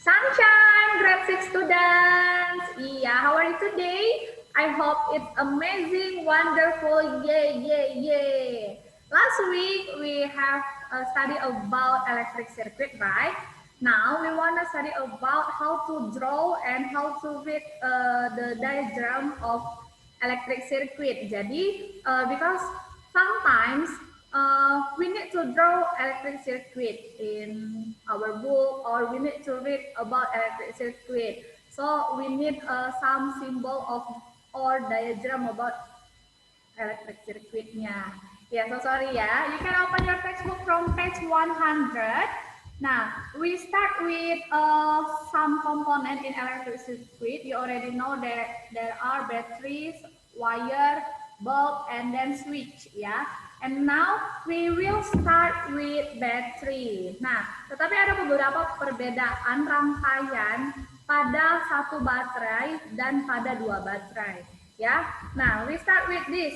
Sunshine, grade 6 students. Yeah, how are you today? I hope it's amazing, wonderful, yay, yay, yay. Last week, we have a study about electric circuit, right? Now, we want to study about how to draw and how to read the diagram of electric circuit. Jadi, because sometimes we need to draw electric circuit in our book, or we need to read about electric circuit. So we need some symbol of or diagram about electric circuitnya. Ya, so sorry ya. You can open your textbook from page 100. Now, we start with some component in electric circuit. You already know that there are batteries, wire, bulb, and then switch, ya. And now we will start with battery. Nah, tetapi ada beberapa perbedaan rangkaian pada satu baterai dan pada dua baterai, ya. Nah, we start with this.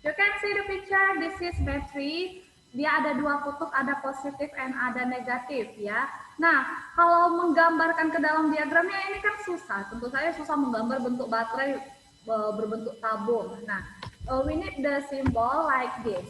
You can see the picture. This is battery. Dia ada dua kutub, ada positif and ada negatif, ya. Nah, kalau menggambarkan ke dalam diagramnya ini kan susah. Tentu saja susah menggambar bentuk baterai berbentuk tabung. Nah, we need the symbol like this.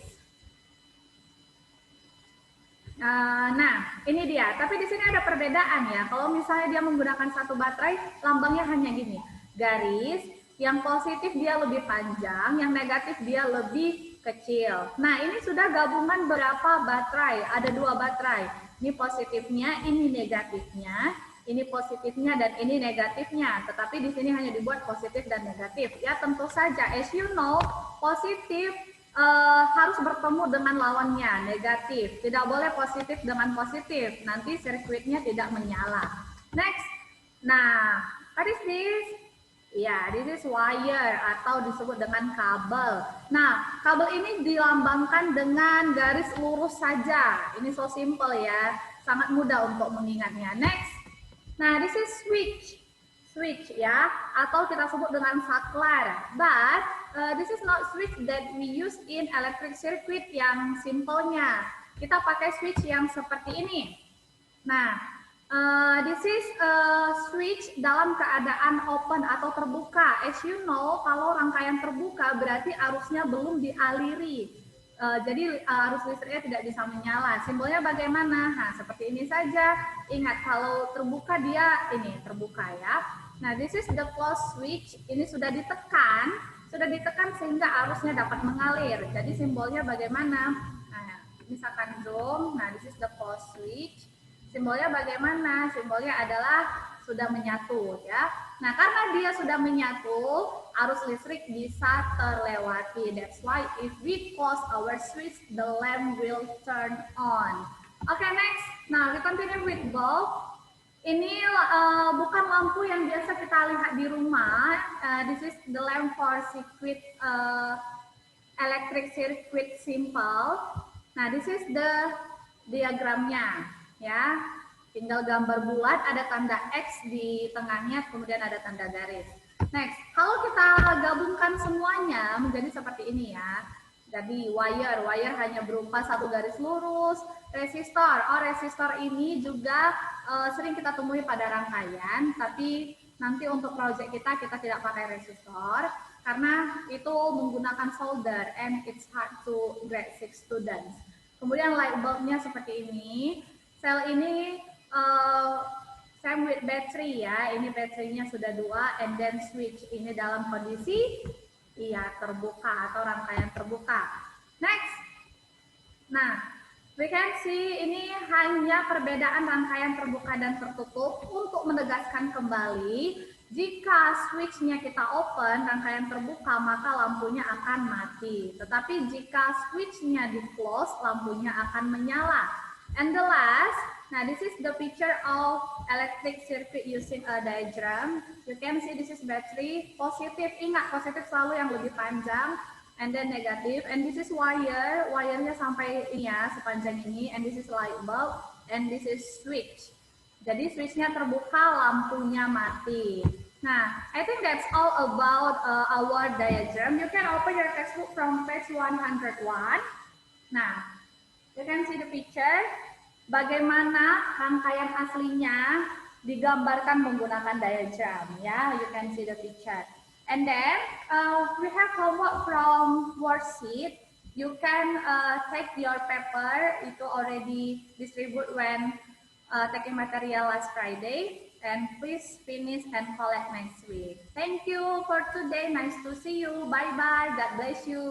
Nah, ini dia. Tapi di sini ada perbedaan ya. Kalau misalnya dia menggunakan satu baterai, lambangnya hanya gini, garis. Yang positif dia lebih panjang, yang negatif dia lebih kecil. Nah, ini sudah gabungan berapa baterai? Ada dua baterai. Ini positifnya, ini negatifnya. Ini positifnya dan ini negatifnya. Tetapi di sini hanya dibuat positif dan negatif. Ya, tentu saja, as you know, positif harus bertemu dengan lawannya, negatif. Tidak boleh positif dengan positif. Nanti sirkuitnya tidak menyala. Next. Nah, what is this? Ya, this is wire atau disebut dengan kabel. Nah, kabel ini dilambangkan dengan garis lurus saja. Ini so simple ya, sangat mudah untuk mengingatnya. Next, nah this is switch ya, atau kita sebut dengan saklar. But this is not switch that we use in electric circuit yang simpelnya. Kita pakai switch yang seperti ini. Nah, this is switch dalam keadaan open atau terbuka. As you know, kalau rangkaian terbuka berarti arusnya belum dialiri. Jadi arus listriknya tidak bisa menyala. Simbolnya bagaimana? Nah, seperti ini saja. Ingat, kalau terbuka dia ini terbuka ya. Nah, this is the close switch. Ini sudah ditekan sehingga arusnya dapat mengalir. Jadi simbolnya bagaimana? Nah, misalkan zoom. Nah, this is the close switch. Simbolnya bagaimana? Simbolnya adalah sudah menyatu ya. Nah, karena dia sudah menyatu, arus listrik bisa terlewati. That's why if we close our switch, the lamp will turn on. Okay, next. Now we continue with bulb. Ini bukan lampu yang biasa kita lihat di rumah. This is the lamp for circuit electric circuit simple. Nah, this is the diagramnya. Ya, tinggal gambar bulat, ada tanda X di tengahnya, kemudian ada tanda garis. Next, kalau kita gabungkan semuanya menjadi seperti ini ya. Jadi wire hanya berupa satu garis lurus. Resistor ini juga sering kita temui pada rangkaian, tapi nanti untuk proyek kita tidak pakai resistor karena itu menggunakan solder and it's hard to grade 6 students. Kemudian light bulbnya seperti ini. Sel ini same with battery ya, ini baterainya sudah dua, and then switch ini dalam kondisi terbuka atau rangkaian terbuka. Next, nah we can see ini hanya perbedaan rangkaian terbuka dan tertutup. Untuk menegaskan kembali, jika switchnya kita open, rangkaian terbuka, maka lampunya akan mati. Tetapi jika switchnya di close, lampunya akan menyala. And the last, now this is the picture of electric circuit using a diagram. You can see this is battery. Positif, ingat positif selalu yang lebih panjang. And then negative. And this is wire. Wire-nya sampai ini ya, sepanjang ini. And this is light bulb. And this is switch. Jadi switch-nya terbuka, lampunya mati. Nah, I think that's all about our diagram. You can open your textbook from page 101. Nah, you can see the picture. Bagaimana rangkaian aslinya digambarkan menggunakan diagram. Ya, you can see the picture. And then we have homework from worksheet. You can take your paper. Itu already distribute when taking material last Friday. And please finish and collect next week. Thank you for today. Nice to see you. Bye-bye. God bless you.